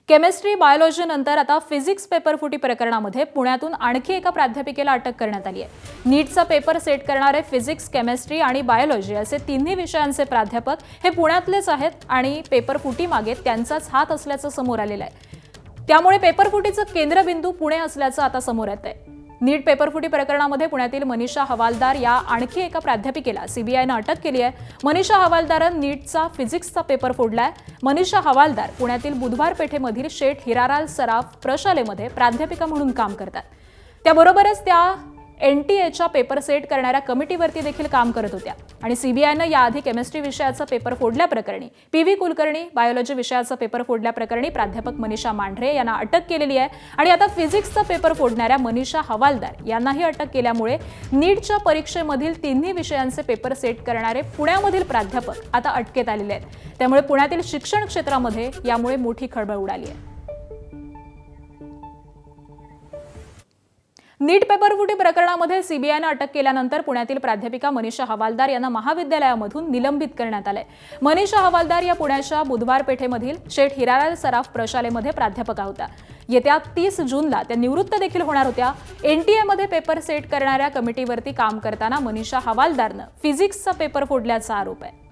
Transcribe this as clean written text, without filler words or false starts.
Chemistry biology नंतर आता physics पेपरफुटी प्रकरणामध्ये पुण्यातून आणखी एका प्राध्यापिकेला अटक करण्यात आली आहे। नीटचा पेपर सेट करणारे फिजिक्स, केमिस्ट्री आणि बायोलॉजी असे तिन्ही विषयांचे प्राध्यापक हे पुण्यातलेच आहेत आणि पेपरफुटी मागे त्यांचाच हात असल्याचं समोर आलेलं आहे। त्यामुळे पेपरफुटीचं केंद्रबिंदू पुणे असल्याचं आता समोर येत आहे। नीट पेपरफुटी प्रकरणामध्ये पुण्यातील मनीषा हवालदार या आणखी एका प्राध्यापिकेला सीबीआयनं अटक केली आहे। मनीषा हवालदारन नीटचा फिजिक्सचा पेपर फोडलाय। मनीषा हवालदार पुण्यातील बुधवार पेठेमधील शेठ हिरालाल सराफ प्रशालेमध्ये प्राध्यापिका म्हणून काम करतात। त्याबरोबरच त्या एनटीएच्या पेपर सेट करणाऱ्या कमिटीवरती देखील काम करत होत्या आणि सीबीआयनं याआधी केमिस्ट्री विषयाचा पेपर फोडल्याप्रकरणी, पीव्ही कुलकर्णी बायोलॉजी विषयाचा पेपर फोडल्याप्रकरणी प्राध्यापक मनीषा मांढरे यांना अटक केलेली आहे आणि आता फिजिक्सचा पेपर फोडणाऱ्या मनीषा हवालदार यांनाही अटक केल्यामुळे नीटच्या परीक्षेमधील तिन्ही विषयांचे पेपर सेट करणारे पुण्यामधील प्राध्यापक आता अटकेत आलेले आहेत। त्यामुळे पुण्यातील शिक्षण क्षेत्रामध्ये यामुळे मोठी खळबळ उडाली आहे। नीट पेपरफुटी प्रकरणामध्ये सीबीआयनं अटक केल्यानंतर पुण्यातील प्राध्यापिका मनीषा हवालदार यांना महाविद्यालयामधून निलंबित करण्यात आले। मनीषा हवालदार या पुण्याच्या बुधवार पेठेमधील शेठ हिरालाल सराफ प्रशालेमध्ये प्राध्यापका होत्या। येत्या 30 जूनला त्या निवृत्त देखील होणार होत्या। एनटीएमध्ये पेपर सेट करणाऱ्या कमिटीवरती काम करताना मनीषा हवालदारनं फिजिक्सचा पेपर फोडल्याचा आरोप आहे।